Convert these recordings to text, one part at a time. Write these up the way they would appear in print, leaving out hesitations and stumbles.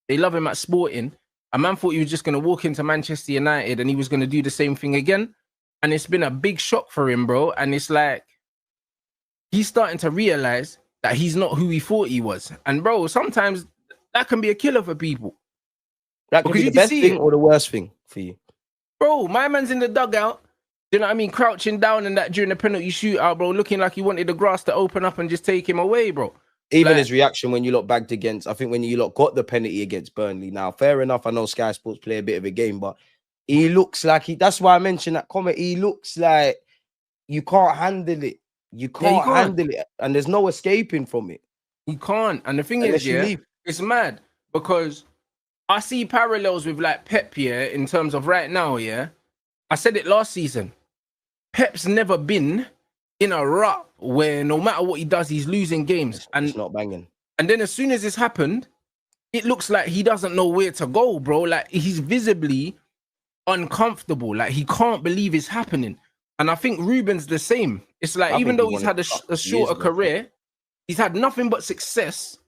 They love him at Sporting. A man thought he was just going to walk into Manchester United and he was going to do the same thing again. And it's been a big shock for him, bro. And it's like, he's starting to realize that he's not who he thought he was. And bro, sometimes that can be a killer for people. That could be the best thing or the worst thing for you. Bro, my man's in the dugout. You know what I mean? Crouching down and that during the penalty shootout, bro, looking like he wanted the grass to open up and just take him away, bro. Even like, his reaction when you lot bagged against, I think when you lot got the penalty against Burnley. Now, fair enough, I know Sky Sports play a bit of a game, but he looks like that's why I mentioned that comment. He looks like you can't handle it. You can't handle it. And there's no escaping from it. You can't. And the thing is, it's mad because I see parallels with like Pep, in terms of right now, I said it last season. Pep's never been in a rut where no matter what he does, he's losing games. And it's not banging. And then as soon as this happened, it looks like he doesn't know where to go, bro. Like he's visibly uncomfortable. Like he can't believe it's happening. And I think Ruben's the same. It's like, even though he's had a shorter career, he's had nothing but success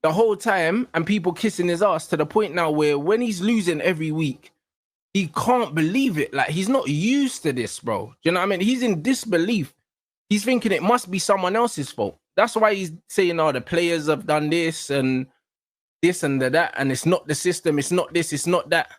the whole time and people kissing his ass to the point now where when he's losing every week, he can't believe it. Like, he's not used to this, bro. Do you know what I mean? He's in disbelief. He's thinking it must be someone else's fault. That's why he's saying, oh, the players have done this and that, and it's not the system, it's not this, it's not that.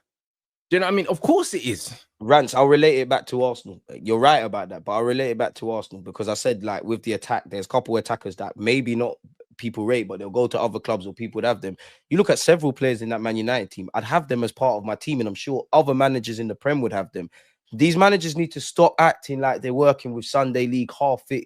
Do you know what I mean? Of course it is. Rants, I'll relate it back to Arsenal. You're right about that, but I'll relate it back to Arsenal because I said, like, with the attack, there's a couple of attackers that maybe not people rate, but they'll go to other clubs or people would have them. You look at several players in that Man United team, I'd have them as part of my team, and I'm sure other managers in the Prem would have them. These managers need to stop acting like they're working with Sunday League half fit,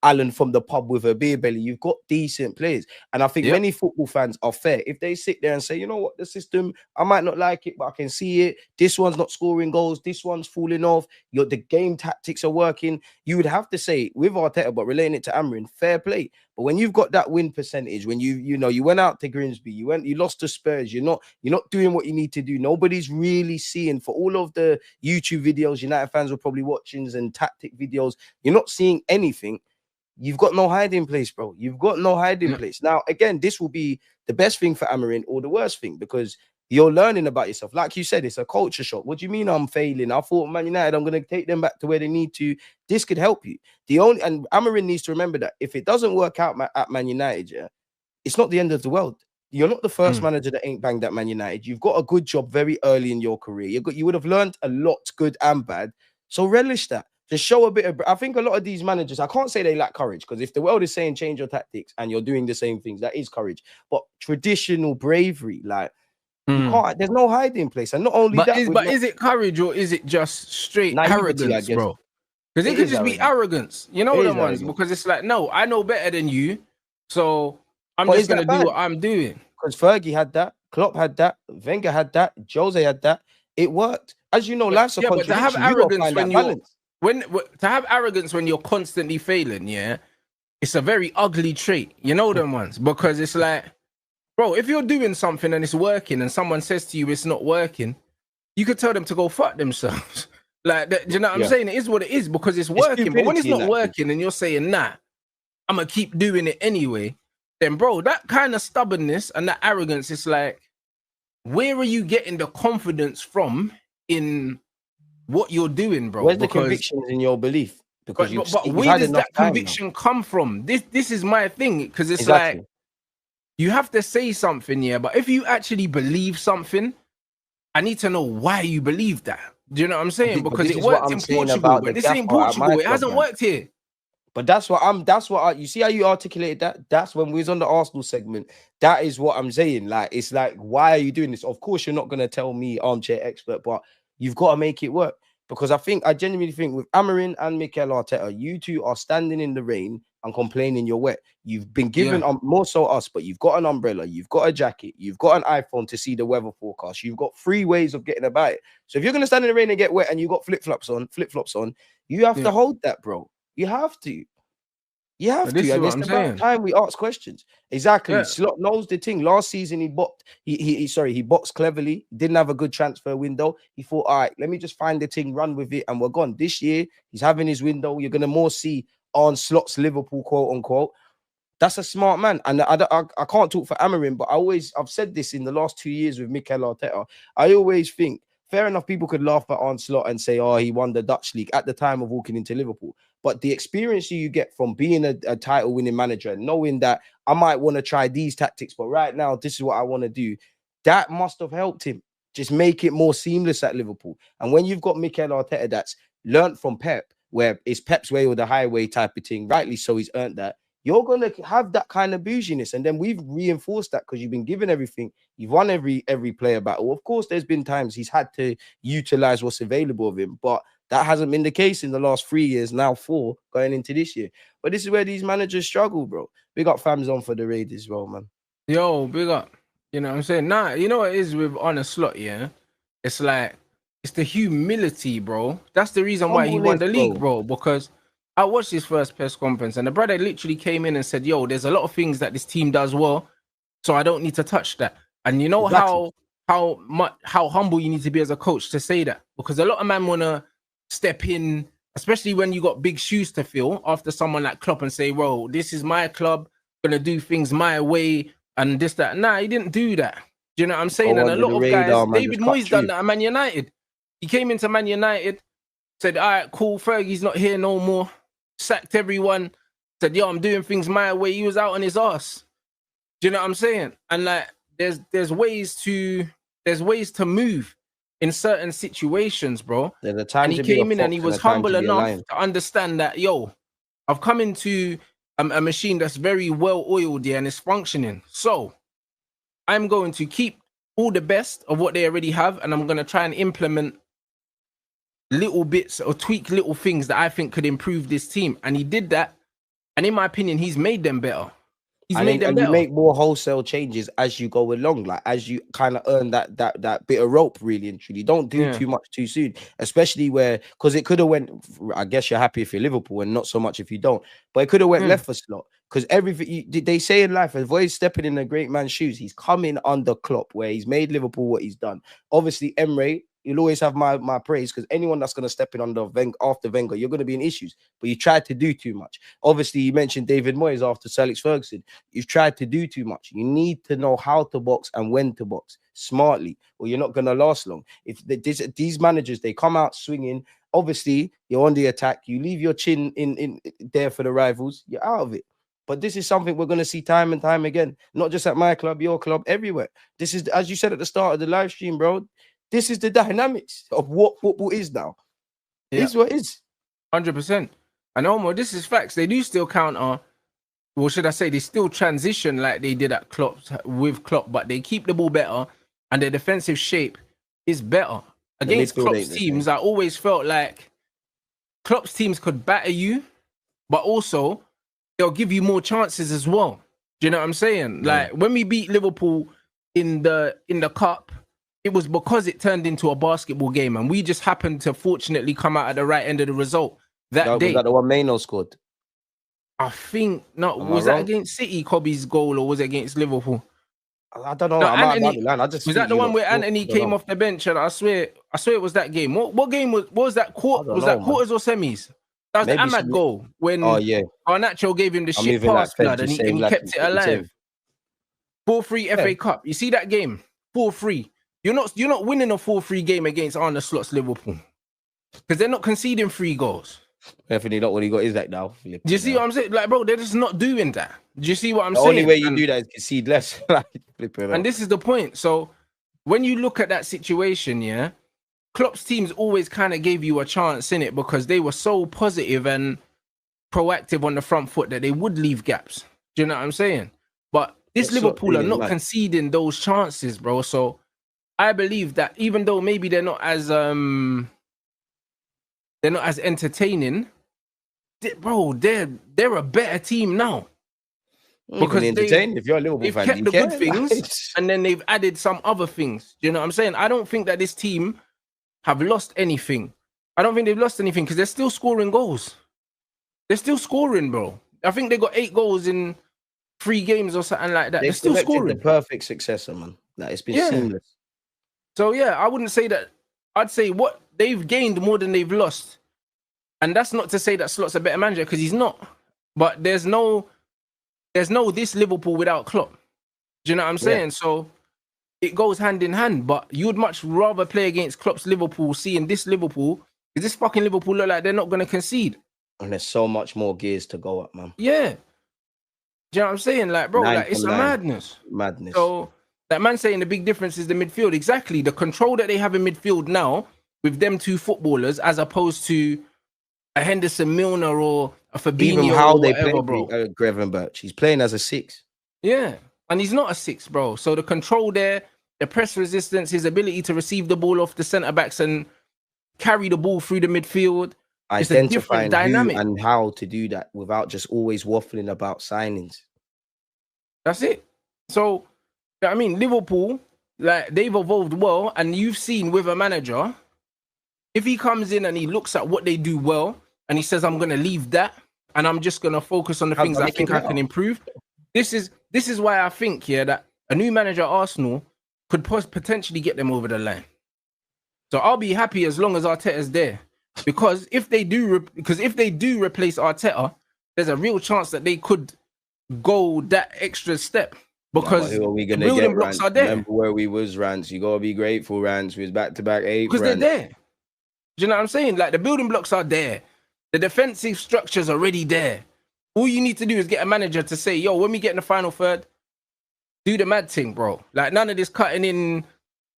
Alan from the pub with a beer belly. You've got decent players. And I think many football fans are fair. If they sit there and say, you know what, the system, I might not like it, but I can see it. This one's not scoring goals. This one's falling off. The game tactics are working. You would have to say, with Arteta, but relating it to Amarin, fair play. But when you've got that win percentage, when you went out to Grimsby, you lost to Spurs, you're not doing what you need to do. Nobody's really seeing, for all of the YouTube videos United fans were probably watching and tactic videos, you're not seeing anything. You've got no hiding place, bro. You've got no hiding place. Now, again, this will be the best thing for Amarin or the worst thing because you're learning about yourself. Like you said, it's a culture shock. What do you mean I'm failing? I thought Man United, I'm going to take them back to where they need to. This could help you. And Amarin needs to remember that if it doesn't work out at Man United, it's not the end of the world. You're not the first manager that ain't banged at Man United. You've got a good job very early in your career. You would have learned a lot, good and bad. So relish that. Just show a bit of... I think a lot of these managers, I can't say they lack courage because if the world is saying change your tactics and you're doing the same things, that is courage. But traditional bravery, like, you can't, there's no hiding place. And not only is it courage or is it just straight arrogance, bro? Because it could just be arrogance. You know them ones? Because it's like, no, I know better than you, so I'm just going to do what I'm doing. Because Fergie had that, Klopp had that, Wenger had that, Jose had that. It worked. As you know, life's a contradiction. But to have arrogance to have arrogance when you're constantly failing, it's a very ugly trait. You know them ones? Because it's like, bro, if you're doing something and it's working and someone says to you it's not working, you could tell them to go fuck themselves. Like, do you know what I'm saying? It is what it is because it's working. But when it's not working and you're saying, nah, I'm going to keep doing it anyway, then, bro, that kind of stubbornness and that arrogance, it's like, where are you getting the confidence from in what you're doing, bro? Where's the conviction in your belief? Because but where does that conviction come from? This is my thing, because it's like you have to say something, but if you actually believe something, I need to know why you believe that. Do you know what I'm saying? Because it worked in Portugal, but this ain't Portugal. It hasn't worked here. But you see how you articulated that? That's when we was on the Arsenal segment. That is what I'm saying. Like, it's like, why are you doing this? Of course, you're not going to tell me, armchair expert, but you've got to make it work. Because I genuinely think with Amarin and Mikel Arteta, you two are standing in the rain and complaining you're wet. You've been given, more so us, but you've got an umbrella, you've got a jacket, you've got an iPhone to see the weather forecast. You've got 3 ways of getting about it. So if you're going to stand in the rain and get wet and you've got flip-flops on, you have to hold that, bro. You have to. You have to. And it's about time we ask questions. Exactly. Slot knows the thing. Last season, he boxed cleverly. Didn't have a good transfer window. He thought, all right, let me just find the thing, run with it, and we're gone. This year, he's having his window. You're going to more see on Slot's Liverpool, quote unquote. That's a smart man. And I can't talk for Amarim, but I've said this in the last 2 years with Mikel Arteta. I always think, fair enough, people could laugh at Arne Slot and say, oh, he won the Dutch league at the time of walking into Liverpool. But the experience you get from being a title-winning manager and knowing that I might want to try these tactics, but right now, this is what I want to do, that must have helped him just make it more seamless at Liverpool. And when you've got Mikel Arteta that's learned from Pep, where it's Pep's way or the highway type of thing, rightly so, he's earned that, you're going to have that kind of bouginess. And then we've reinforced that because you've been given everything. You've won every player battle. Of course, there's been times he's had to utilize what's available of him, but that hasn't been the case in the last 3 years, now 4, going into this year. But this is where these managers struggle, bro. Big up fams on for the raid as well, man. Yo, big up. You know what I'm saying? Nah, you know what it is with Arne Slot, yeah? It's like, it's the humility, bro. That's the reason why he won the league, bro, because I watched his first press conference and the brother literally came in and said, yo, there's a lot of things that this team does well, so I don't need to touch that. And you know exactly how humble you need to be as a coach to say that, because a lot of men want to step in, especially when you got big shoes to fill after someone like Klopp and say, bro, this is my club, gonna do things my way and this, that. Nah, he didn't do that. Do you know what I'm saying? And a lot of guys, David Moyes done that at Man United. He came into Man United, said, all right, cool, Fergie's not here no more. Sacked everyone, said, yo, I'm doing things my way. He was out on his ass. Do you know what I'm saying? And like, there's ways to move in certain situations, bro. There's a time and he came in and he was humble enough to understand that, yo, I've come into a machine that's very well oiled here and it's functioning. So I'm going to keep all the best of what they already have, and I'm going to try and implement little bits or tweak little things that I think could improve this team. And he did that. And in my opinion, he's made them better. He's made them better. You make more wholesale changes as you go along, like as you kind of earn that bit of rope, really and truly. Don't do too much too soon, especially because it could have went. I guess you're happy if you're Liverpool and not so much if you don't. But it could have went left for Slot, because everything they say in life, avoid stepping in a great man's shoes. He's coming under Klopp, where he's made Liverpool what he's done. Obviously, Emre, you'll always have my praise, because anyone that's going to step in after Wenger, you're going to be in issues. But you tried to do too much. Obviously, you mentioned David Moyes after Sir Alex Ferguson. You've tried to do too much. You need to know how to box and when to box smartly, or you're not going to last long. If these managers, they come out swinging, obviously, you're on the attack. You leave your chin in there for the rivals, you're out of it. But this is something we're going to see time and time again, not just at my club, your club, everywhere. This is, as you said at the start of the live stream, bro, this is the dynamics of what football is now. Yeah. It's what it is. 100%. And Omar, this is facts. They do still counter, or should I say, they still transition like they did at with Klopp, but they keep the ball better and their defensive shape is better. Against Klopp's teams, I always felt like Klopp's teams could batter you, but also they'll give you more chances as well. Do you know what I'm saying? Yeah. Like when we beat Liverpool in the cup, it was because it turned into a basketball game, and we just happened to fortunately come out at the right end of the result that day. Was that the one Maino scored? I think was that against City, Kobe's goal, or was it against Liverpool? I don't know. Was that the one where Anthony came off the bench? And I swear it was that game. What game was that? Was that quarters or semis? That was the Ahmad goal when Garnacho gave him the shit pass, blood, and he kept it alive. 4-3 FA Cup. You see that game? 4-3. You're not winning a 4-3 game against Arne Slot's Liverpool, because they're not conceding 3 goals. Definitely not what he got is that now. Do you see what I'm saying? Like, bro, they're just not doing that. Do you see what I'm saying? The only way you do that is concede less. And this is the point. So when you look at that situation, yeah, Klopp's teams always kind of gave you a chance in it because they were so positive and proactive on the front foot that they would leave gaps. Do you know what I'm saying? But this Liverpool are not conceding those chances, bro. So I believe that even though maybe they're not as entertaining, bro, they're a better team now. Because if you're a Liverpool fan, kept the good things and then they've added some other things. Do you know what I'm saying? I don't think that this team have lost anything. I don't think they've lost anything because they're still scoring goals. They're still scoring, bro. I think they got 8 goals in 3 games or something like that. They're still scoring. The perfect successor, man. Like, it's been seamless. So yeah, I wouldn't say that. I'd say what they've gained more than they've lost. And that's not to say that Slot's a better manager, because he's not. But there's no there's no this Liverpool without Klopp. Do you know what I'm saying? Yeah. So it goes hand in hand. But you would much rather play against Klopp's Liverpool, seeing this Liverpool, because this fucking Liverpool look like they're not going to concede. And there's so much more gears to go up, man. Yeah. Do you know what I'm saying? Like, bro, like it's a madness. Madness. So that man saying the big difference is the midfield. Exactly. The control that they have in midfield now with them two footballers, as opposed to a Henderson Milner or a Fabinho. Even how or they whatever, play, bro. Gravenberch. He's playing as a 6. Yeah. And he's not a 6, bro. So the control there, the press resistance, his ability to receive the ball off the centre-backs and carry the ball through the midfield. Identifying who and how to do that without just always waffling about signings. That's it. So, I mean, Liverpool, like, they've evolved well, and you've seen with a manager, if he comes in and he looks at what they do well, and he says, I'm going to leave that, and I'm just going to focus on the things I think I can improve. This is why I think, yeah, that a new manager at Arsenal could potentially get them over the line. So I'll be happy as long as Arteta's there. Because if they do replace Arteta, there's a real chance that they could go that extra step. Because who are we gonna building get, blocks Rants? are there. Remember where we was, Rants. You gotta be grateful, Rants. We was back-to-back 8. Because they're there. Do you know what I'm saying? Like, the building blocks are there. The defensive structure's already there. All you need to do is get a manager to say, yo, when we get in the final third, do the mad thing, bro. Like, none of this cutting in,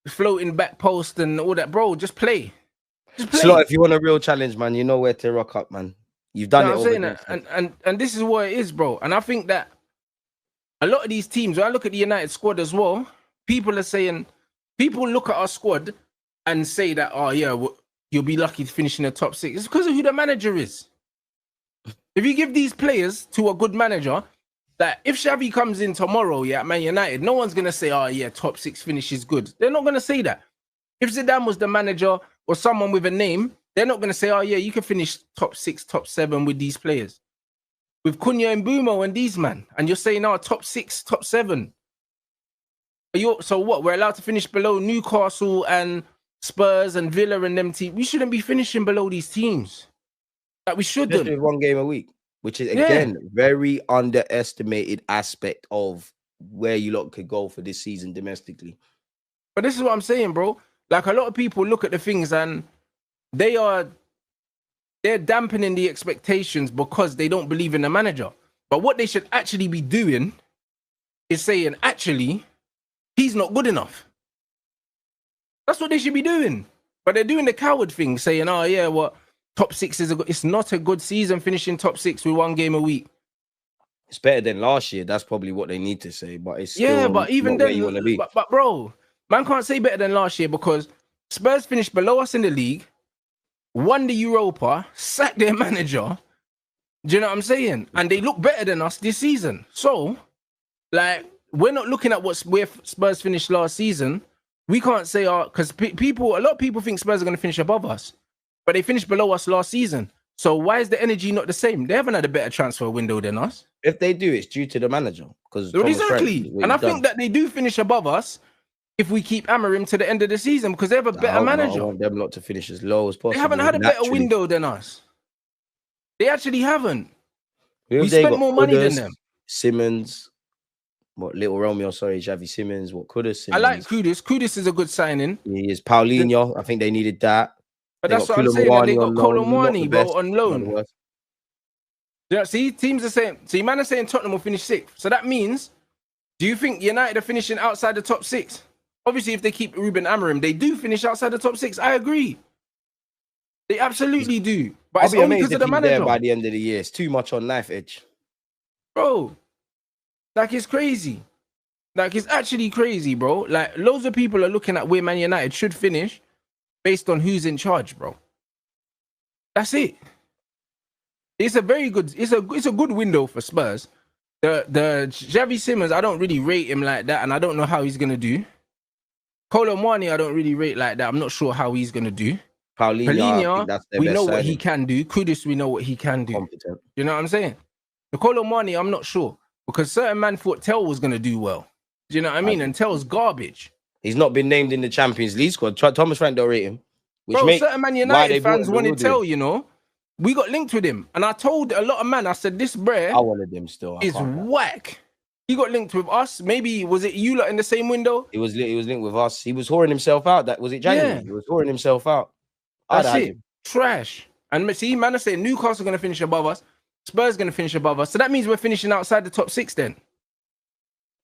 floating back post and all that, bro. Just play. Slot, if you want a real challenge, man, you know where to rock up, man. You've done it. I'm saying, and this is what it is, bro. And I think that a lot of these teams, when I look at the United squad as well, people look at our squad and say that, oh yeah, you'll be lucky to finish in the top 6. It's because of who the manager is. If you give these players to a good manager, that if Xavi comes in tomorrow, yeah, at Man United, no one's gonna say, oh yeah, top 6 finish is good. They're not gonna say that. If Zidane was the manager or someone with a name, they're not gonna say, oh yeah, you can finish top 6, top 7 with these players. With Cunha and Bumo and these man, and you're saying, oh, top 6, top 7. So what? We're allowed to finish below Newcastle and Spurs and Villa and them teams. We shouldn't be finishing below these teams. Like, we shouldn't. Just one game a week, which is again very underestimated aspect of where you lot could go for this season domestically. But this is what I'm saying, bro. Like, a lot of people look at the things and they're dampening the expectations because they don't believe in the manager. But what they should actually be doing is saying, actually, he's not good enough. That's what they should be doing. But they're doing the coward thing, saying, oh yeah, what, top 6 is it's not a good season finishing top 6 with one game a week. It's better than last year. That's probably what they need to say. But it's still but even then, you want to be. But bro, man can't say better than last year because Spurs finished below us in the league, won the Europa, sacked their manager. Do you know what I'm saying? And they look better than us this season. So, like, we're not looking at where Spurs finished last season. We can't say, because a lot of people think Spurs are going to finish above us, but they finished below us last season. So why is the energy not the same? They haven't had a better transfer window than us. If they do, it's due to the manager. Exactly. And I think that they do finish above us if we keep hammering to the end of the season because they have a better manager. I want them lot to finish as low as possible. They haven't had a better window than us. They actually haven't. We spent more money than them. Simmons. Little Romeo, Xavi Simmons. Kudus. I like Kudus. Kudus is a good signing. He is. Paulinho. I think they needed that. But that's what I'm saying. And they got Colomwani, bro, on loan. Yeah, see, teams are saying. See, man are saying Tottenham will finish 6th. So that means, do you think United are finishing outside the top 6? Obviously, if they keep Ruben Amorim, they do finish outside the top 6. I agree. They absolutely do. But it's only because of the manager. There by the end of the year, it's too much on knife edge, bro. Like, it's crazy. Like, it's actually crazy, bro. Like, loads of people are looking at where Man United should finish based on who's in charge, bro. That's it. It's a very good. It's a good window for Spurs. The Xavi Simmons, I don't really rate him like that, and I don't know how he's gonna do. Colomwani, I don't really rate like that. I'm not sure how he's gonna do. Paulinho, we know what he can do. Kudus, we know what he can do. Competent. You know what I'm saying? The Colomwani, I'm not sure because certain man thought Tell was gonna do well. Do you know what I mean? And Tell's garbage. He's not been named in the Champions League squad. Thomas Frank don't rate him. Certain Man United fans wanted Tell, you know. we got linked with him, and I told a lot of man, I said this I wanted him still. is whack. He got linked with us. Maybe was it you lot in the same window? He was linked with us. He was whoring himself out. That was it. January. Yeah. He was whoring himself out. That's it. Trash. And see, man, I say Newcastle going to finish above us. Spurs going to finish above us. So that means we're finishing outside the top 6 then.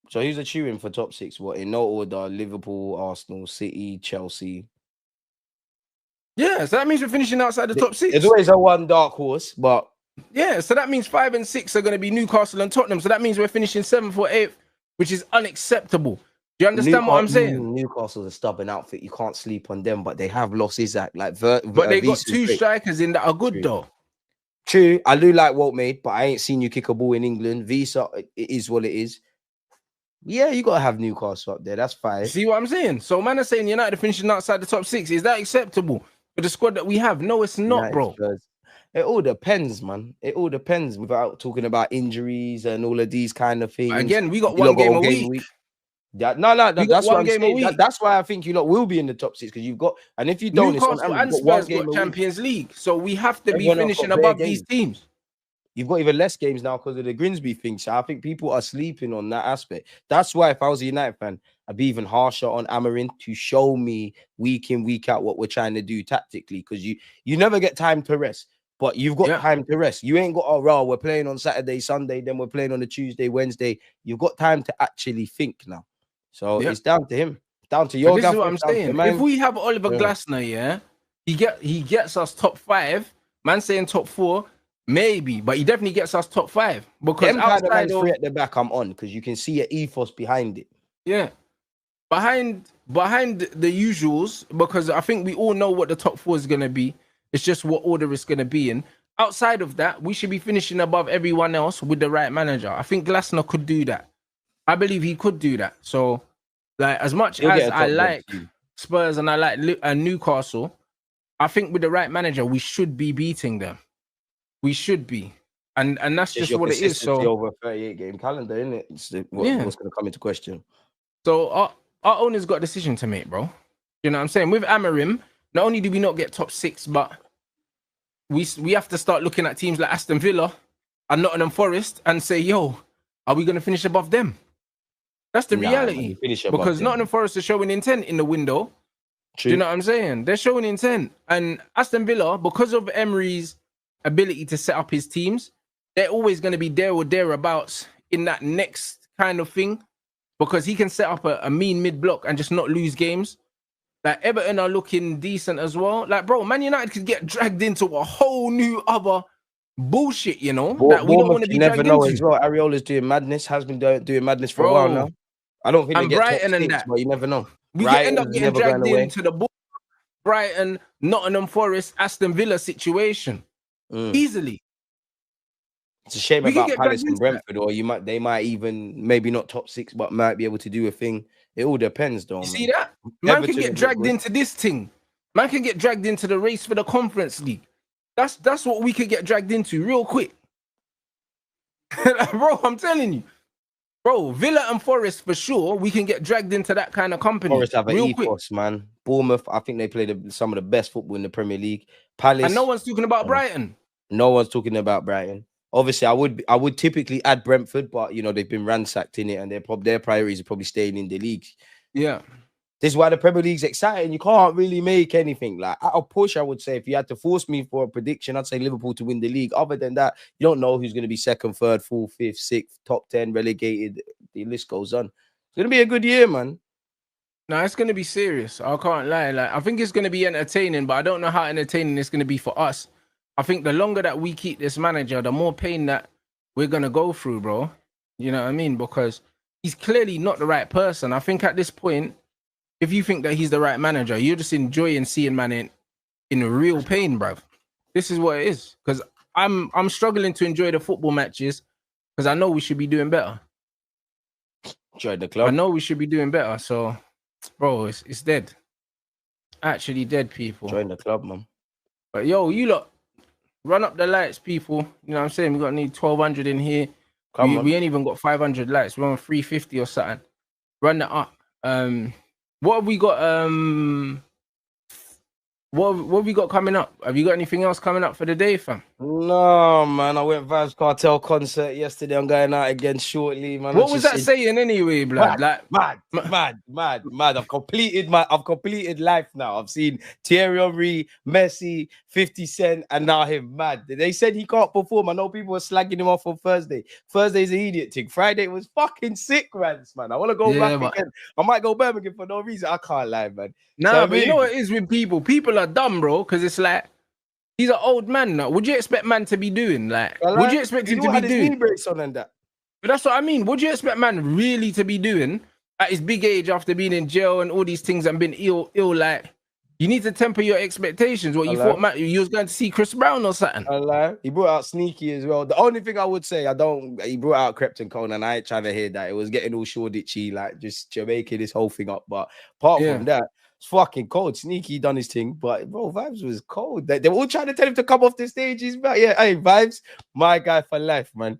So who's the chewing for top 6? What, in no order? Liverpool, Arsenal, City, Chelsea. Yeah, so that means we're finishing outside the top 6. There's always a one dark horse, but yeah, so that means 5 and 6 are going to be Newcastle and Tottenham. So that means we're finishing 7th or 8th, which is unacceptable. Do you understand what I'm saying? Newcastle's a stubborn outfit. You can't sleep on them, but they have lost Isaac. But they got 2 strikers in that are good though. True, I do like Walt made, but I ain't seen you kick a ball in England. Visa, it is what it is. Yeah, you gotta have Newcastle up there. That's fine. See what I'm saying? So man are saying United finishing outside the top 6. Is that acceptable for the squad that we have? No, it's not, bro. It all depends, man. It all depends without talking about injuries and all of these kind of things. Again, we got one game a week. Yeah, no, that's what I'm saying. That's why I think you lot will be in the top 6 because you've got, and if you don't, Newcastle and Spurs got Champions League, so we have to be finishing above these teams. You've got even less games now because of the Grimsby thing. So I think people are sleeping on that aspect. That's why if I was a United fan, I'd be even harsher on Amarin to show me week in, week out what we're trying to do tactically, because you never get time to rest. But you've got time to rest. You ain't got, we're playing on Saturday, Sunday, then we're playing on a Tuesday, Wednesday. You've got time to actually think now. So it's down to him. Down to your This is what I'm saying. If we have Oliver Glasner, he gets us top 5. Man saying top 4, maybe, but he definitely gets us top 5. Because outside of 3 at the back, I'm on, because you can see an ethos behind it. Yeah. Behind the usuals, because I think we all know what the top 4 is gonna be. It's just what order it's going to be in. Outside of that, we should be finishing above everyone else with the right manager. I think Glasner could do that. I believe he could do that. So, like, as much as I like Spurs and I like Newcastle, I think with the right manager, we should be beating them. We should be. And that's just what it is. So over a 38-game calendar, isn't it? It's what's going to come into question. So our owner's got a decision to make, bro. You know what I'm saying? With Amarim, not only do we not get top 6, but we have to start looking at teams like Aston Villa and Nottingham Forest and say, yo, are we going to finish above them? That's the reality. Because Nottingham Forest are showing intent in the window. True. Do you know what I'm saying? They're showing intent. And Aston Villa, because of Emery's ability to set up his teams, they're always going to be there or thereabouts in that next kind of thing, because he can set up a mean mid-block and just not lose games. Like, Everton are looking decent as well. Like, bro, Man United could get dragged into a whole new other bullshit, you know? That we don't want to be dragged into. As well. Ariola's doing madness, has been doing madness for a while now. I don't think they get Brighton top 6, and that, but you never know. We end up getting dragged into the Brighton, Nottingham Forest, Aston Villa situation easily. It's a shame about Palace and Brentford, or they might even maybe not top 6, but might be able to do a thing. It all depends, though. You see that? Man can get dragged into this thing. Man can get dragged into the race for the Conference League. That's what we could get dragged into real quick. Bro, I'm telling you. Bro, Villa and Forest for sure, we can get dragged into that kind of company. Forest have an ethos, man. Bournemouth, I think they play some of the best football in the Premier League. Palace, and no one's talking about Brighton. No one's talking about Brighton. Obviously, I would typically add Brentford, but you know they've been ransacked in it, and their priorities are probably staying in the league. Yeah, this is why the Premier League's exciting. You can't really make anything like at a push. I would say if you had to force me for a prediction, I'd say Liverpool to win the league. Other than that, you don't know who's going to be 2nd, 3rd, 4th, 5th, 6th, top 10, relegated. The list goes on. It's going to be a good year, man. No, it's going to be serious. I can't lie. Like, I think it's going to be entertaining, but I don't know how entertaining it's going to be for us. I think the longer that we keep this manager, the more pain that we're going to go through, bro. You know what I mean? Because he's clearly not the right person. I think at this point, if you think that he's the right manager, you're just enjoying seeing man in real pain, bruv. This is what it is. Because I'm struggling to enjoy the football matches because I know we should be doing better. Join the club. I know we should be doing better. So, bro, it's dead. Actually dead, people. Join the club, man. But yo, you lot, run up the lights, people. You know what I'm saying? We got to need 1,200 in here. We ain't even got 500 lights. We're on 350 or something. Run that up. What have we got? What have we got coming up? Have you got anything else coming up for the day, fam? No, man. I went Vibes Cartel concert yesterday. I'm going out again shortly, man. What was that saying anyway, blood? Mad. I've completed life now. I've seen Thierry Henry, Messi, 50 Cent, and now him. Mad. They said he can't perform. I know people were slagging him off on Thursday. Thursday's an idiot thing. Friday was fucking sick, Rants, man. I want to go back again. I might go Birmingham for no reason. I can't lie, man. Nah, but you know what it is with people? People are dumb, bro, because it's like, he's an old man now. Would you expect man to be doing? Would you expect him to be doing? Knee brace on and that. But that's what I mean. Would you expect man really to be doing at his big age after being in jail and all these things and been ill? Like, you need to temper your expectations. What you thought, man, you was going to see Chris Brown or something? He brought out Sneaky as well. The only thing I would say, he brought out Krypton Cone, and I ain't trying to hear that. It was getting all Shoreditchy, like just Jamaica, this whole thing up. But apart from that, it's fucking cold. Sneaky done his thing, but bro, Vibes was cold. They were all trying to tell him to come off the stage. He's back. Yeah, hey, Vibes, my guy for life, man.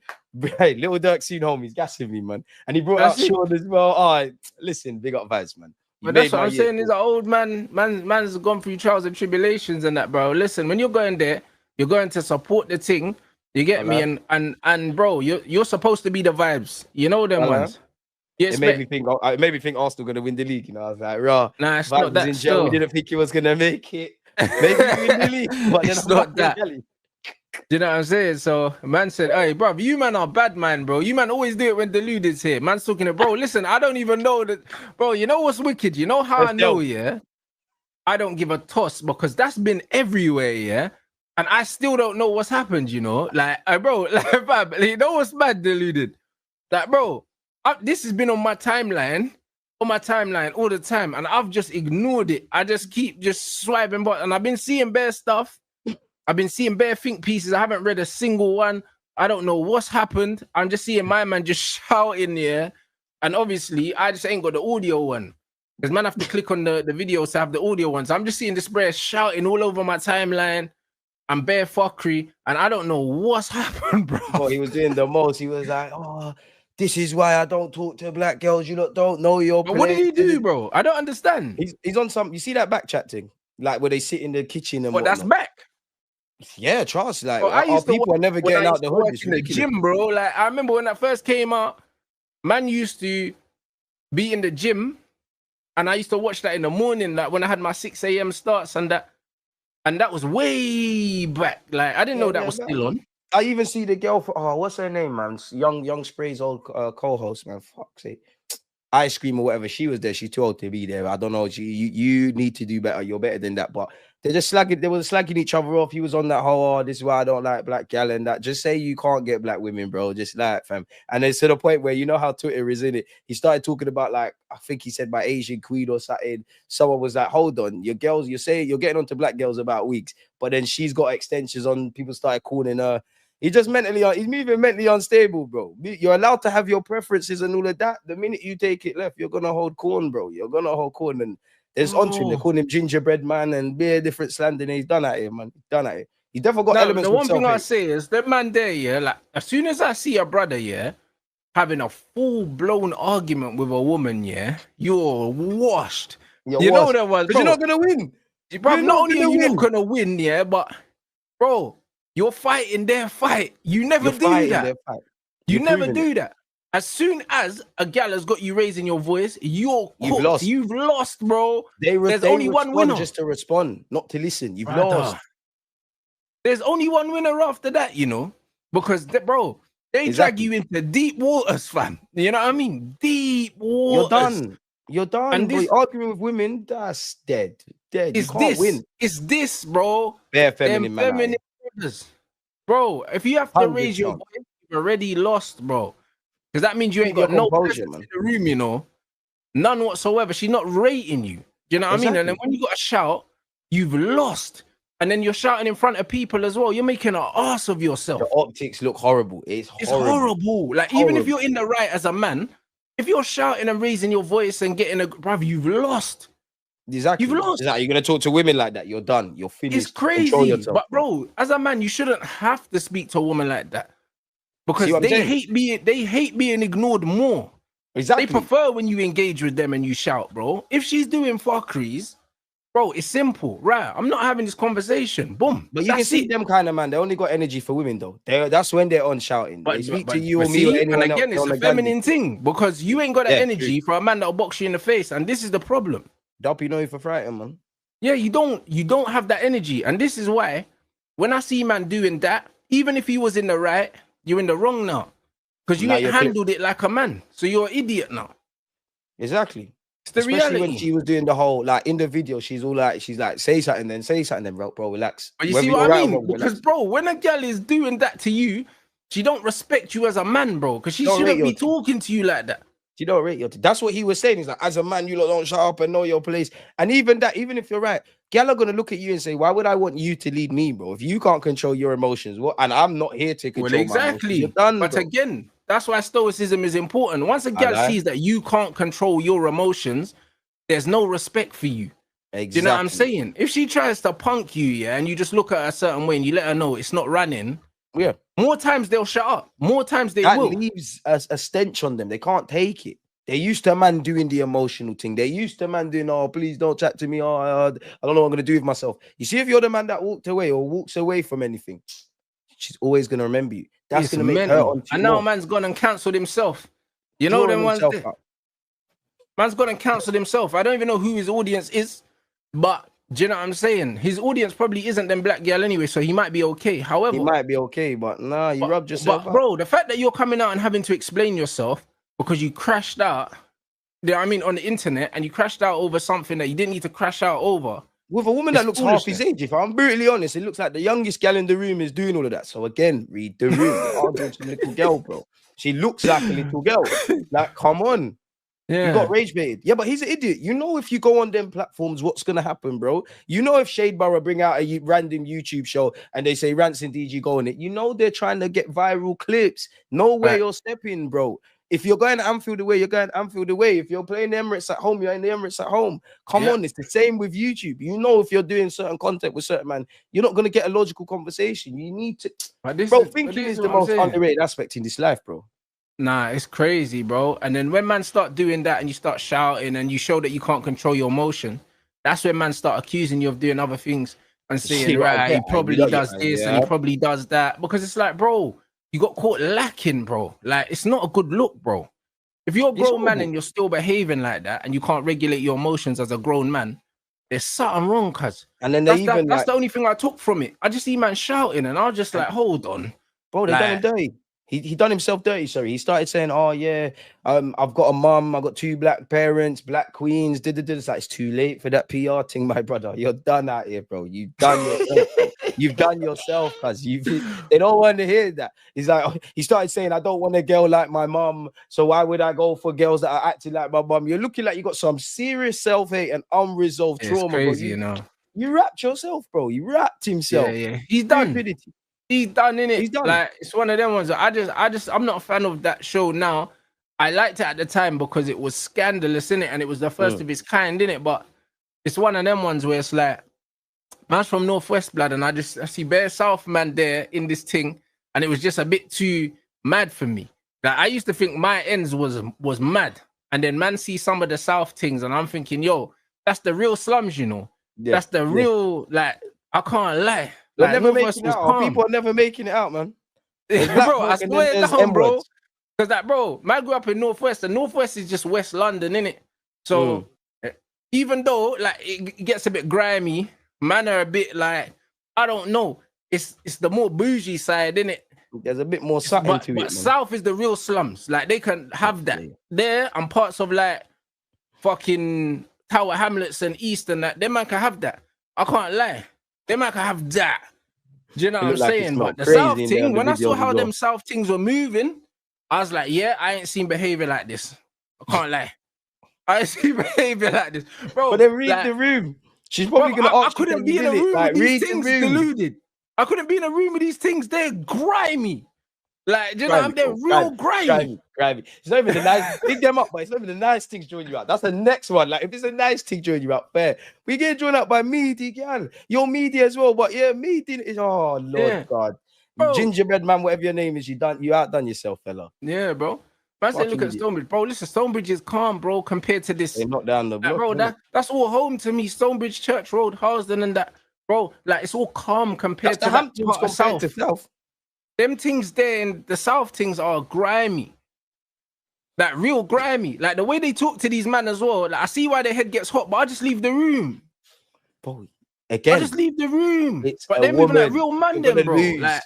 Hey, Little Dirk seen home. He's gassing me, man. And he brought out Sean as well. Oh, listen, big up Vibes, man. But that's what I'm saying. Is an old man. Man's gone through trials and tribulations and that, bro. Listen, when you're going there, you're going to support the thing. You get me? And bro, you're supposed to be the Vibes. You know them ones. It made me think Arsenal gonna win the league. You know, I was like, raw. Nah, it's not that. Still. We didn't think he was gonna make it. Maybe win the league, but it's not that. You know what I'm saying? So man said, hey, bro, you man are bad, man, bro. You man always do it when Deluded's here. Man's talking to bro. Listen, I don't even know that, bro. You know what's wicked? You know how I know, yeah? I don't give a toss because that's been everywhere, yeah? And I still don't know what's happened, you know? Like, bro, like, you know what's bad, Deluded? Like, bro, this has been on my timeline all the time, and I've just ignored it. I just keep swiping, but and I've been seeing bare stuff. I've been seeing bare think pieces. I haven't read a single one. I don't know what's happened. I'm just seeing my man just shouting here. And obviously, I just ain't got the audio one. Because man have to click on the video to have the audio one. So I'm just seeing this bear shouting all over my timeline and bare fuckery. And I don't know what's happened, bro. Oh, he was doing the most. He was like, oh, this is why I don't talk to black girls. You don't know your place. But what did he do, bro? I don't understand. He's on some, you see that back chat thing? Like where they sit in the kitchen and that's back. Yeah, trust. Like, people are never getting out the hood. In the gym, bro. Like, I remember when that first came out, man used to be in the gym, and I used to watch that in the morning, like when I had my 6 a.m. starts, and that was way back. Like, I didn't know that was still on. I even see the girl what's her name, man? Young Spray's old co-host, man. Fuck's sake. Ice Cream or whatever. She was there. She's too old to be there. I don't know. You need to do better. You're better than that. But they were slagging each other off. He was on that whole, this is why I don't like black gal and that. Just say you can't get black women, bro. Just like, fam. And it's to the point where, you know how Twitter is, in it. He started talking about, like, I think he said my Asian queen or something. Someone was like, hold on, your girls, you say you're getting onto black girls about weeks, but then she's got extensions on. People started calling her. He's just he's moving mentally unstable, bro. You're allowed to have your preferences and all of that. The minute you take it left, you're gonna hold corn, bro. You're gonna hold corn, and there's onto him. They call him gingerbread man and bare different slang, and he's done at it, man. Done at it. He definitely got elements. The one thing I say is that man there, yeah, like as soon as I see a brother, yeah, having a full-blown argument with a woman, yeah, you're washed. You know that was, you're not gonna win. Bro, not only are you not gonna win, yeah, but bro, you're fighting their fight. You never do that. You never do that. As soon as a gal has got you raising your voice, you've lost. You've lost, bro. There's only one winner. Just to respond, not to listen. You've lost. There's only one winner after that, you know, because bro, they drag you into deep waters, fam. You know what I mean? Deep waters. You're done. And this, arguing with women, that's dead. You can't win. It's this, bro. Bare feminine man. Bro, if you have to raise your voice, you've already lost, bro. Because that means you ain't got no presence in the room, you know. None whatsoever. She's not rating you. Do you know what I mean? And then when you got to shout, you've lost. And then you're shouting in front of people as well. You're making an ass of yourself. The optics look horrible. It's horrible. Like, even if you're in the right as a man, if you're shouting and raising your voice and getting brother, you've lost. Exactly. You've lost. Exactly. You're going to talk to women like that. You're done. You're finished. It's crazy. But bro, as a man, you shouldn't have to speak to a woman like that. Because they hate being ignored more. Exactly. They prefer when you engage with them and you shout, bro. If she's doing fuckeries, bro, it's simple, right? I'm not having this conversation. Boom. But you can see them kind of man. They only got energy for women though. That's when they're on shouting. They speak to you or me or see, anyone and else. again, it's a feminine thing because you ain't got that energy for a man that'll box you in the face, and this is the problem. Duppy know you for frightened, man. Yeah, you don't have that energy, and this is why when I see man doing that, even if he was in the right, you're in the wrong now because you ain't handled it like a man, so you're an idiot now. Exactly. It's the Especially reality. when she was doing the whole, like in the video, she's like, say something then, bro, relax. But you see what I mean? Because, bro, when a girl is doing that to you, she don't respect you as a man, bro, because she shouldn't be talking to you like that. She don't rate your That's what he was saying. He's like, as a man, you lot don't shut up and know your place. And even if you're right, girl are going to look at you and say, why would I want you to lead me, bro? If you can't control your emotions, and I'm not here to control my emotions. You're done, but bro. Again, that's why stoicism is important. Once a girl sees that you can't control your emotions, there's no respect for you. Exactly. Do you know what I'm saying? If she tries to punk you, and you just look at her a certain way and you let her know it's not running, more times they'll shut up. More times they will. That leaves a stench on them. They can't take it. They're used to a man doing the emotional thing. They're used to a man doing, oh, please don't chat to me. Oh, I don't know what I'm going to do with myself. You see, if you're the man that walked away or walks away from anything, she's always going to remember you. That's going to make her on. And now man's gone and cancelled himself. You know them ones. Man's gone and cancelled himself. I don't even know who his audience is, but do you know what I'm saying? His audience probably isn't them black girl anyway, so he might be okay. However, he might be okay, but nah, you rubbed yourself But bro, the fact that you're coming out and having to explain yourself because you crashed out, you know what I mean, on the internet, and you crashed out over something that you didn't need to crash out over. With a woman that looks half his age, if I'm brutally honest, it looks like the youngest gal in the room is doing all of that. So again, read the room. Arguing a little girl, bro. She looks like a little girl. Like, come on. Yeah. You got rage baited. Yeah, but he's an idiot. You know, if you go on them platforms, what's gonna happen, bro? You know, if Shadeborough bring out a random YouTube show and they say Rants and DG go on it, you know they're trying to get viral clips. Know where you're stepping, bro. If you're going to Anfield away, you're going to Anfield away. If you're playing the Emirates at home, you're in the Emirates at home. Come on, it's the same with YouTube. You know, if you're doing certain content with certain man, you're not gonna get a logical conversation. You need to, thinking is the most underrated aspect in this life, bro. Nah, it's crazy, bro. And then when man start doing that and you start shouting and you show that you can't control your emotion, that's when man start accusing you of doing other things and saying, he probably does this and he probably does that. Because it's like, bro, you got caught lacking, bro. Like, it's not a good look, bro. If you're a grown man and you're still behaving like that and you can't regulate your emotions as a grown man, there's something wrong, cuz. And then that's the only thing I took from it. I just see man shouting and I was just like, hold on. Bro, they done him dirty. He done himself dirty, sorry. He started saying, oh, yeah, I've got a mum, I've got 2 black parents, black queens, It's like, it's too late for that PR thing, my brother. You're done out here, bro. You've done yourself, bro. You've done yourself, cuz. They don't want to hear that. He's like, he started saying, I don't want a girl like my mum, so why would I go for girls that are acting like my mum? You're looking like you got some serious self-hate and unresolved trauma. It's crazy, you know. You wrapped yourself, bro. You wrapped himself. Yeah. He's done. He's done, innit? He's done. Like, it's one of them ones that I'm not a fan of that show now. I liked it at the time because it was scandalous, innit? And it was the first of its kind, innit? But it's one of them ones where it's like, man's from Northwest blood, and I see bare South man there in this thing, and it was just a bit too mad for me. Like, I used to think my ends was mad. And then man see some of the South things, and I'm thinking, yo, that's the real slums, you know? Yeah. That's the real, like, I can't lie. Like, never making it out. People are never making it out, man. Bro, I swear down, bro. Because that, bro, man grew up in Northwest, and Northwest is just West London, innit? So even though like it gets a bit grimy, man are a bit like, I don't know. It's the more bougie side, innit? There's a bit more something to it. But South is the real slums. Like, they can have that there, and parts of like fucking Tower Hamlets and East and that. Them man can have that. I can't lie. They might have that. Do you know what I'm saying? But the South thing, when I saw how them South things were moving, I was like, yeah, I ain't seen behavior like this. I can't lie. I ain't seen behavior like this. Bro, but then read the room. She's probably going to ask I couldn't be in a room with these things deluded. I couldn't be in a room with these things. They're grimy. Like, do you know, they're real grimy. It's not even the nice, pick them up, but it's not even the nice things drawing you out. That's the next one. Like, if it's a nice thing drawing you out, fair. We get drawn out by media, girl. Your media as well, but yeah, media is, oh, Lord God. Bro. Gingerbread man, whatever your name is, you outdone yourself, fella. Yeah, bro. Man said, look Fucking at idiot. Stonebridge, bro. Listen, Stonebridge is calm, bro, compared to this. They knocked down the Like, block. bro, that's all home to me. Stonebridge, Church Road, Harsden, and that, bro. Like, it's all calm compared That's to the that Hamptons part of compared to South. South. Them things there in the South things are grimy. Like, real grimy. Like, the way they talk to these men as well. Like, I see why their head gets hot, but I just leave the room. Bro, I again, just leave the room. it's But a them even like woman. real man You're them, gonna bro. lose. Like,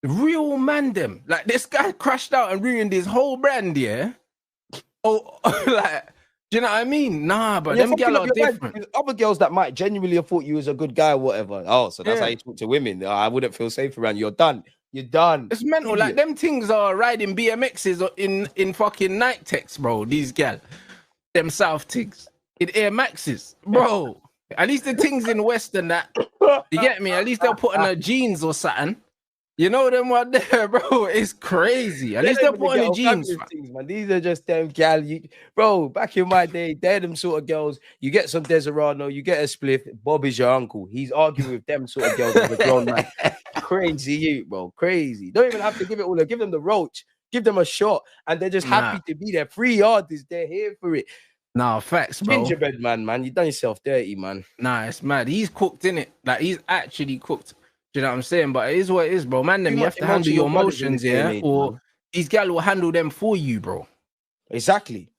real man them. Like, this guy crashed out and ruined his whole brand, yeah? Oh, like, do you know what I mean? Nah, but them girls are different. There's other girls that might genuinely have thought you was a good guy or whatever. Oh, so that's how you talk to women. I wouldn't feel safe around you. You're done. You're done. It's mental. Idiot. Like, them things are riding BMXs or in fucking Night Techs, bro. These gal. Them South things. In Air Maxes. Bro. At least the things in Western that, you get me? At least they'll put on their jeans or something. You know them one there, bro. It's crazy. At least they'll put on the jeans. Things, man. These are just them gal. Bro, back in my day, they're them sort of girls. You get some Desirano, you get a spliff. Bob is your uncle. He's arguing with them sort of girls as a grown man. Crazy, you, bro. Crazy. Don't even have to give it all. Give them the roach. Give them a shot. And they're just happy to be there. 3 yards, they're here for it. Nah, facts, bro. Gingerbread man. You done yourself dirty, man. Nah, it's mad. He's cooked, innit? Like, he's actually cooked. Do you know what I'm saying? But it is what it is, bro. Man, them, you have to handle your emotions, yeah? Or these gal will handle them for you, bro. Exactly.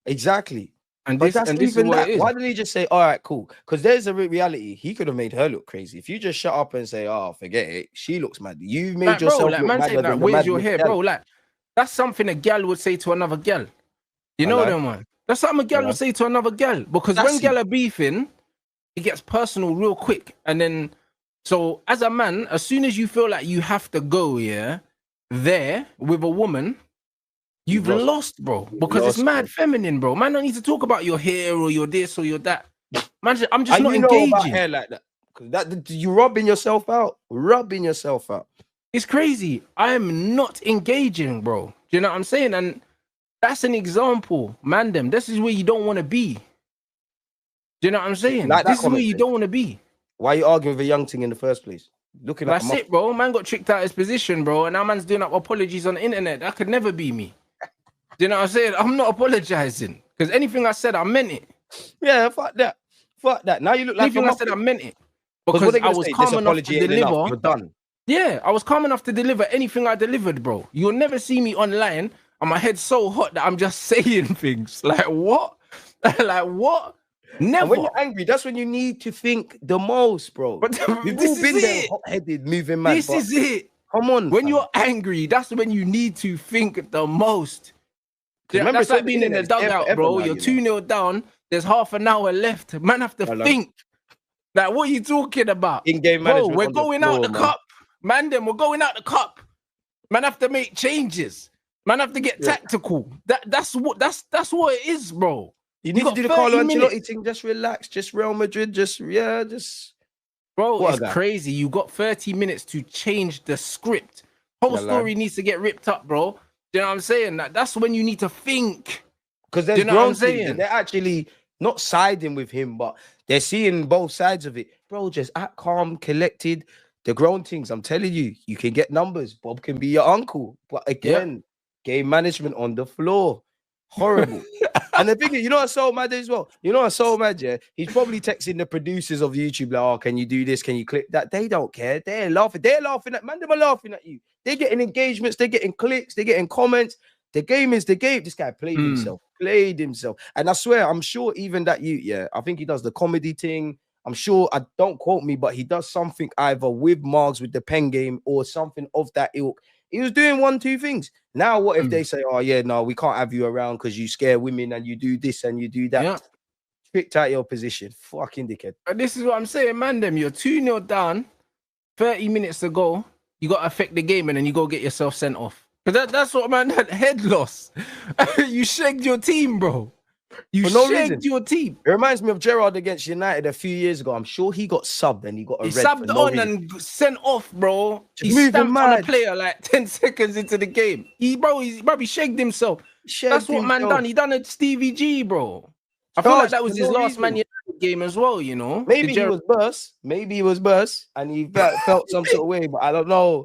And this is what it is. Why didn't he just say, all right, cool? Because there's a reality. He could have made her look crazy. If you just shut up and say, oh, forget it, she looks mad. You made yourself look man madder than where's your hair, bro? Like, that's something a gal would say to another gal. You know them, man. That's something a gal would say to another gal. Because when gal are beefing, it gets personal real quick. And then, so as a man, as soon as you feel like you have to go, there with a woman, you've lost, bro. Because it's mad feminine, bro. Man don't need to talk about your hair or your this or your that. Man, I'm just not engaging. About hair like that? Because you're rubbing yourself out. It's crazy. I am not engaging, bro. Do you know what I'm saying? And that's an example, man. This is where you don't want to be. Do you know what I'm saying? Like this is where you don't want to be. Why are you arguing with a young thing in the first place? That's it, bro. Man got tricked out his position, bro. And now man's doing up apologies on the internet. That could never be me. Do you know what I'm saying? I'm not apologizing. Because anything I said, I meant it. Yeah, fuck that. Now you look like anything I said, I meant it. Because I was calm enough to deliver. You're done. Yeah, I was calm enough to deliver anything I delivered, bro. You'll never see me online and my head's so hot that I'm just saying things. Like, what? Like, what? Never. And when you're angry, that's when you need to think the most, bro. But we've all been there, hot-headed, moving mad. This is it. Come on. When you're angry, that's when you need to think the most. Remember, that's like being in the dugout, bro. You're 2-0 down. There's half an hour left. Man have to think. Like, what are you talking about? In-game management. Bro, we're going out the cup. Man, we're going out the cup. Man have to make changes. Man have to get tactical. That's what it is, bro. You need to do the Carlo Ancelotti thing. Just relax. Just Real Madrid. Bro, it's crazy. You got 30 minutes to change the script. Whole story needs to get ripped up, bro. Do you know what I'm saying? That's when you need to think. Because there's grown things. They're actually not siding with him, but they're seeing both sides of it. Bro, just act calm, collected. The grown things, I'm telling you, you can get numbers. Bob can be your uncle. But again, game management on the floor. Horrible. And the thing is, you know what's so mad as well? You know what's so mad, yeah? He's probably texting the producers of YouTube like, oh, can you do this? Can you clip that? They don't care. They're laughing. They're laughing at, man, they're laughing at you. They're getting engagements. They're getting clicks. They're getting comments. The game is the game. This guy played himself. And I swear, I'm sure even that I think he does the comedy thing. I'm sure, don't quote me, but he does something either with Margs with the pen game or something of that ilk. He was doing 1-2 things. Now, what if they say, oh, yeah, no, we can't have you around because you scare women and you do this and you do that? Yeah. Tricked out your position. Fucking dickhead. But this is what I'm saying, man. You're 2-0 down, 30 minutes to go. You got to affect the game and then you go get yourself sent off. Because that's what, man, that head loss. You shagged your team, bro. You shagged your team. It reminds me of Gerrard against United a few years ago. I'm sure he got subbed and he got a red. He subbed on and sent off, bro. He stamped on a player like 10 seconds into the game. He shagged himself. That's what man done. He done a Stevie G, bro. I feel like that was his last Man United game as well, you know? Maybe he was burst. And he felt some sort of way, but I don't know.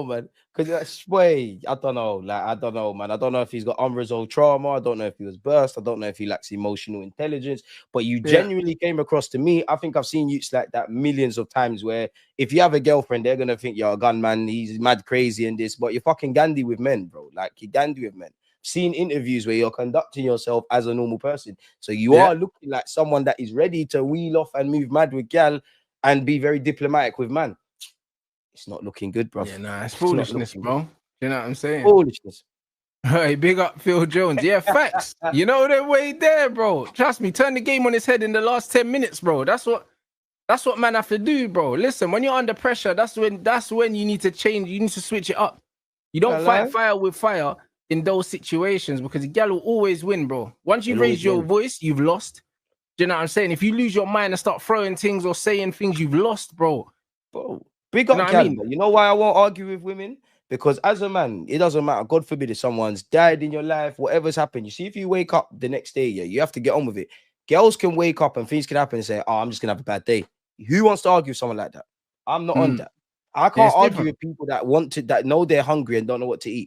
Man. Because boy, I don't know. Like, I don't know, man. I don't know if he's got unresolved trauma. I don't know if he was burst. I don't know if he lacks emotional intelligence. But you genuinely came across to me. I think I've seen youths like that millions of times where if you have a girlfriend, they're gonna think you're a gunman, he's mad crazy and this, but you're fucking Gandhi with men, bro. Like you're Gandhi with men. Seen interviews where you're conducting yourself as a normal person. So you are looking like someone that is ready to wheel off and move mad with gal and be very diplomatic with man. It's not looking good, bro. Yeah, nah, it's foolishness, bro. Good. You know what I'm saying? Foolishness. Hey, big up Phil Jones. Yeah, facts. You know they're way there, bro. Trust me, turn the game on its head in the last 10 minutes, bro. That's what man have to do, bro. Listen, when you're under pressure, that's when you need to change. You need to switch it up. You don't fight fire with fire in those situations because the gal will always win, bro. Once you raise your voice, you've lost. Do you know what I'm saying? If you lose your mind and start throwing things or saying things, you've lost, bro. Bro, big up, gal. You know why I won't argue with women? Because as a man, it doesn't matter. God forbid if someone's died in your life, whatever's happened. You see, if you wake up the next day, you have to get on with it. Girls can wake up and things can happen and say, oh, I'm just going to have a bad day. Who wants to argue with someone like that? I'm not on that. I can't argue with people that that know they're hungry and don't know what to eat.